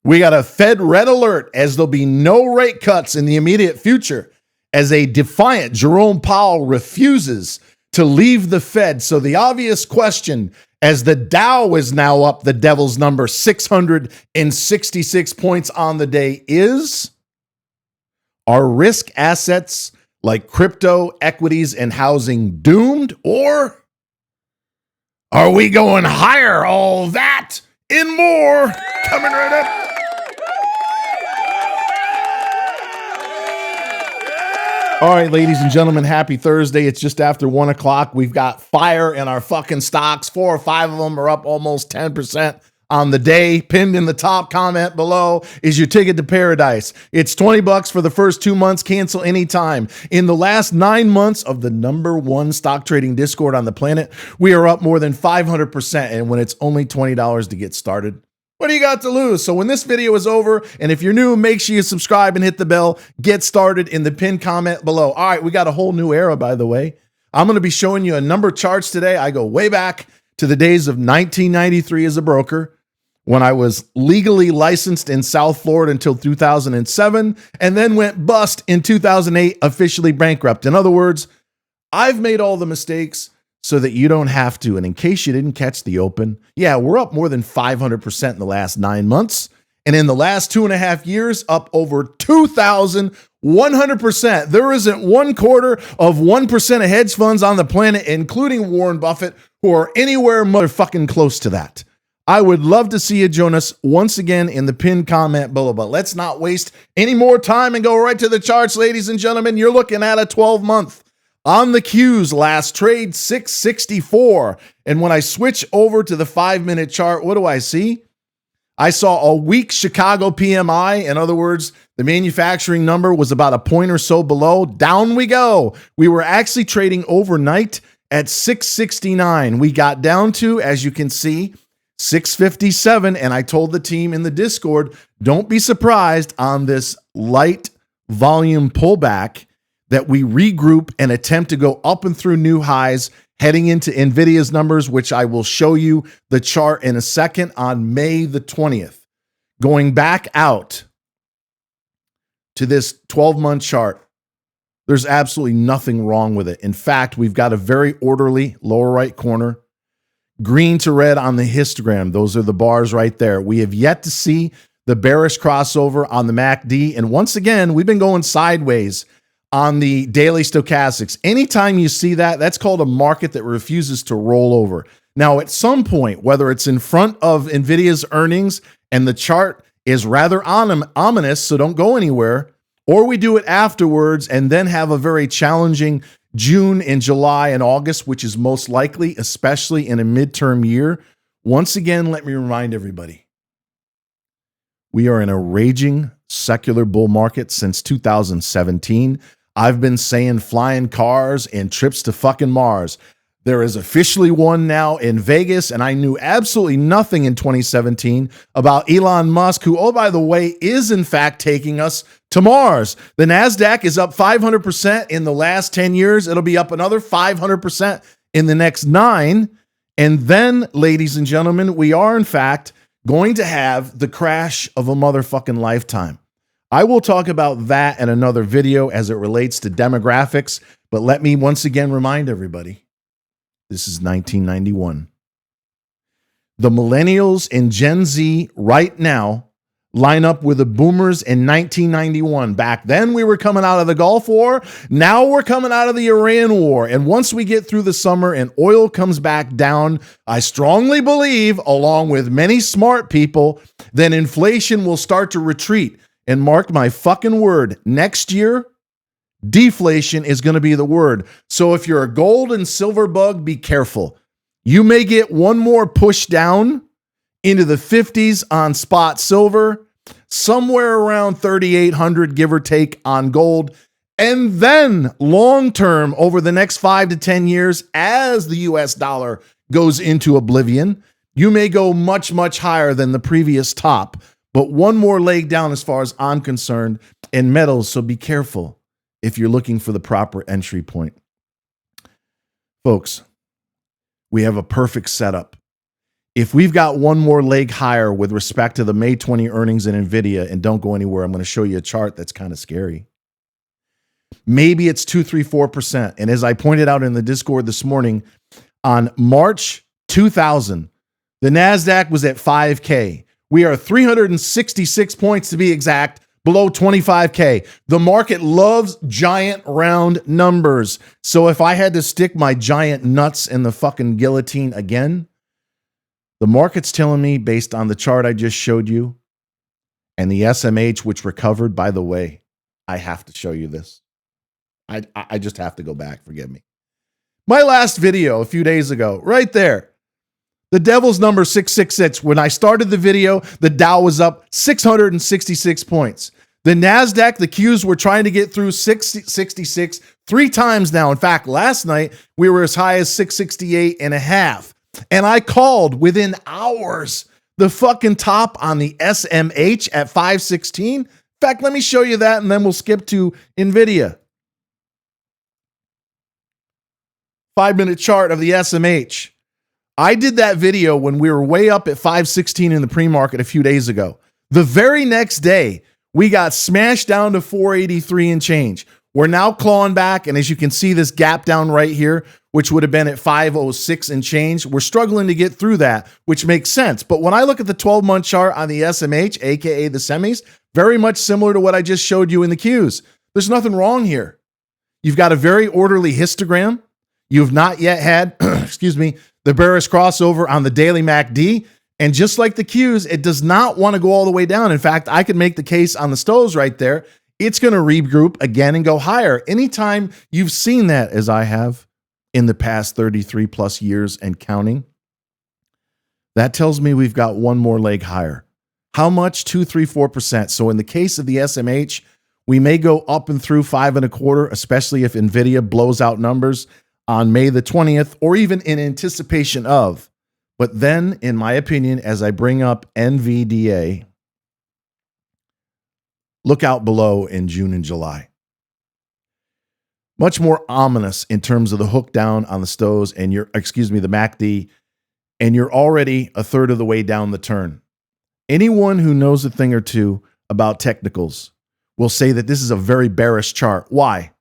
We got a Fed red alert as there'll be no rate cuts in the immediate future as a defiant Jerome Powell refuses to leave the Fed. So the obvious question, as the Dow is now up the devil's number 666 points on the day, is, are risk assets like crypto, equities, and housing doomed, or are we going higher? All that and more coming right up. All right, ladies and gentlemen, happy Thursday. It's just after 1 o'clock. We've got fire in our fucking stocks. 4 or 5 of them are up almost 10% on the day. Pinned in the top comment below is your ticket to paradise. It's $20 for the first 2 months. Cancel anytime. In the last 9 months of the #1 stock trading Discord on the planet, we are up more than 500%. And when it's only $20 to get started, what do you got to lose? So when this video is over, and if you're new, make sure you subscribe and hit the bell. Get started in the pinned comment below. All right, we got a whole new era, by the way. I'm going to be showing you a number of charts today. I go way back to the days of 1993 as a broker, when I was legally licensed in South Florida until 2007, and then went bust in 2008, officially bankrupt. In other words, I've made all the mistakes so that you don't have to. And in case you didn't catch the open, yeah, we're up more than 500% in the last 9 months. And in the last 2.5 years, up over 2,100%. There isn't 1/4 of 1% of hedge funds on the planet, including Warren Buffett, who are anywhere motherfucking close to that. I would love to see you join us once again in the pinned comment below, but let's not waste any more time and go right to the charts, ladies and gentlemen. You're looking at a 12-month. On the Q's, last trade 664. And when I switch over to the 5-minute chart, what do I see? I saw a weak Chicago PMI. In other words, the manufacturing number was about a point or so below. Down we go. We were actually trading overnight at 669. We got down to, as you can see, 657. And I told the team in the Discord, don't be surprised on this light volume pullback that we regroup and attempt to go up and through new highs heading into Nvidia's numbers, which I will show you the chart in a second, on May the 20th. Going back out to this 12-month chart, there's absolutely nothing wrong with it. In fact, we've got a very orderly lower right corner, green to red on the histogram. Those are the bars right there. We have yet to see the bearish crossover on the MACD. And once again, we've been going sideways on the daily stochastics. Anytime you see that, that's called a market that refuses to roll over. Now, at some point, whether it's in front of Nvidia's earnings and the chart is rather ominous, so don't go anywhere, or we do it afterwards and then have a very challenging June and July and August, which is most likely, especially in a midterm year. Once again, let me remind everybody, we are in a raging secular bull market since 2017. I've been saying flying cars and trips to fucking Mars. There is officially one now in Vegas, and I knew absolutely nothing in 2017 about Elon Musk, who, oh, by the way, is in fact taking us to Mars. The NASDAQ is up 500% in the last 10 years. It'll be up another 500% in the next 9. And then, ladies and gentlemen, we are in fact going to have the crash of a motherfucking lifetime. I will talk about that in another video as it relates to demographics, but let me once again remind everybody, this is 1991. The millennials and Gen Z right now line up with the boomers in 1991. Back then, we were coming out of the Gulf War. Now we're coming out of the Iran War. And once we get through the summer and oil comes back down, I strongly believe, along with many smart people, then inflation will start to retreat. And mark my fucking word, next year, deflation is going to be the word. So if you're a gold and silver bug, be careful. You may get one more push down into the 50s on spot silver, somewhere around 3,800, give or take, on gold. And then long term, over the next 5 to 10 years, as the US dollar goes into oblivion, you may go much, much higher than the previous top. But one more leg down as far as I'm concerned in metals, so be careful if you're looking for the proper entry point. Folks, we have a perfect setup. If we've got one more leg higher with respect to the May 20 earnings in Nvidia, and don't go anywhere, I'm going to show you a chart that's kind of scary. Maybe it's 2, 3, 4%. And as I pointed out in the Discord this morning, on March 2000, the NASDAQ was at 5K. We are 366 points to be exact, below 25K. The market loves giant round numbers. So if I had to stick my giant nuts in the fucking guillotine again, the market's telling me, based on the chart I just showed you, and the SMH, which recovered, by the way, I have to show you this. I just have to go back, forgive me. My last video a few days ago, right there, the devil's number 666. When I started the video, the Dow was up 666 points. The NASDAQ, the Qs were trying to get through 666 three times now. In fact, last night, we were as high as 668 and a half. And I called within hours the fucking top on the SMH at 516. In fact, let me show you that, and then we'll skip to Nvidia. 5-minute chart of the SMH. I did that video when we were way up at 516 in the pre-market a few days ago. The very next day, we got smashed down to 483 and change. We're now clawing back, and as you can see, this gap down right here, which would have been at 506 and change, we're struggling to get through that, which makes sense. But when I look at the 12-month chart on the SMH, aka the semis, very much similar to what I just showed you in the Qs. There's nothing wrong here. You've got a very orderly histogram. You've not yet had, excuse me, the bearish crossover on the daily MACD. And just like the Qs, it does not want to go all the way down. In fact, I could make the case on the stoves right there. It's going to regroup again and go higher. Anytime you've seen that, as I have in the past 33 plus years and counting, that tells me we've got one more leg higher. How much? 2, 3, 4%. So in the case of the SMH, we may go up and through 5.25, especially if Nvidia blows out numbers on May the 20th, or even in anticipation of. But then, in my opinion, as I bring up NVDA, look out below in June and July. Much more ominous in terms of the hook down on the stoves and the MACD, and you're already a third of the way down the turn. Anyone who knows a thing or two about technicals will say that this is a very bearish chart. Why?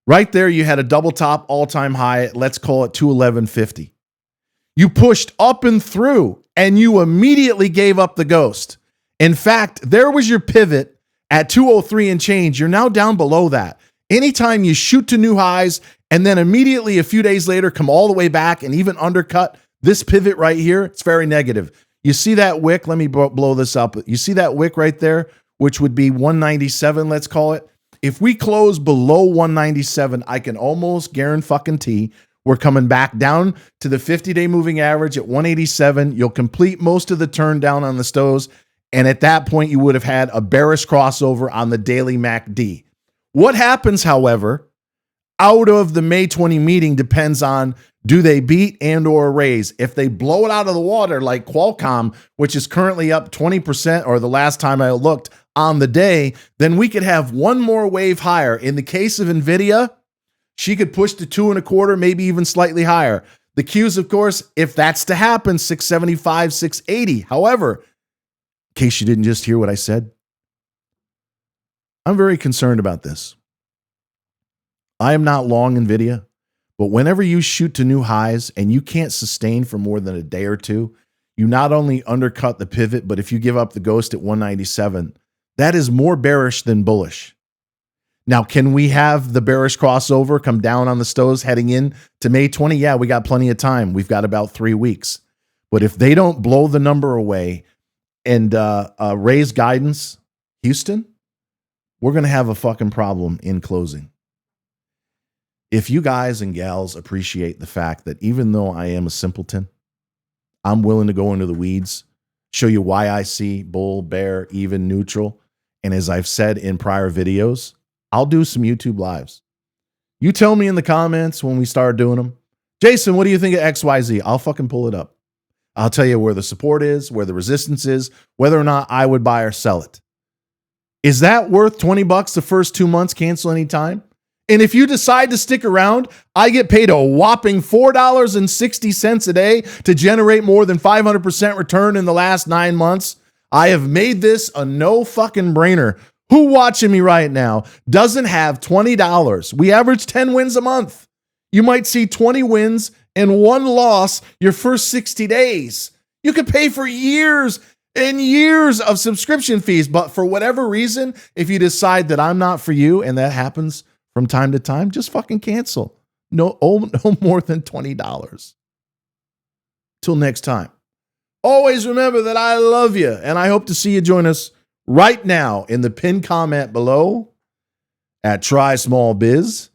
Right there, you had a double top all-time high at, let's call it 211.50. You pushed up and through, and you immediately gave up the ghost. In fact, there was your pivot at 203 and change. You're now down below that. Anytime you shoot to new highs, and then immediately a few days later come all the way back and even undercut this pivot right here, it's very negative. You see that wick? Let me blow this up. You see that wick right there, which would be 197, let's call it. If we close below 197, I can almost guarantee we're coming back down to the 50-day moving average at 187. You'll complete most of the turn down on the stoves, and at that point, you would have had a bearish crossover on the daily MACD. What happens, however, out of the May 20 meeting depends on, do they beat and or raise? If they blow it out of the water like Qualcomm, which is currently up 20%, or the last time I looked on the day, then we could have one more wave higher. In the case of Nvidia, she could push to 2.25, maybe even slightly higher. The Qs, of course, if that's to happen, 675, 680. However, in case you didn't just hear what I said, I'm very concerned about this. I am not long Nvidia, but whenever you shoot to new highs and you can't sustain for more than a day or two, you not only undercut the pivot, but if you give up the ghost at 197, that is more bearish than bullish. Now, can we have the bearish crossover come down on the stoves heading in to May 20? Yeah, we got plenty of time. We've got about 3 weeks. But if they don't blow the number away and raise guidance, Houston, we're going to have a fucking problem in closing. If you guys and gals appreciate the fact that even though I am a simpleton, I'm willing to go into the weeds, show you why I see bull, bear, even, neutral. And as I've said in prior videos, I'll do some YouTube lives. You tell me in the comments when we start doing them, Jason, what do you think of XYZ? I'll fucking pull it up. I'll tell you where the support is, where the resistance is, whether or not I would buy or sell it. Is that worth $20 the first 2 months, cancel anytime? And if you decide to stick around, I get paid a whopping $4.60 a day to generate more than 500% return in the last 9 months. I have made this a no fucking brainer. Who watching me right now doesn't have $20? We average 10 wins a month. You might see 20 wins and 1 loss your first 60 days. You could pay for years and years of subscription fees, but for whatever reason, if you decide that I'm not for you, and that happens from time to time, just fucking cancel. No more than $20. Till next time. Always remember that I love you, and I hope to see you join us right now in the pinned comment below at trysmallbiz.com.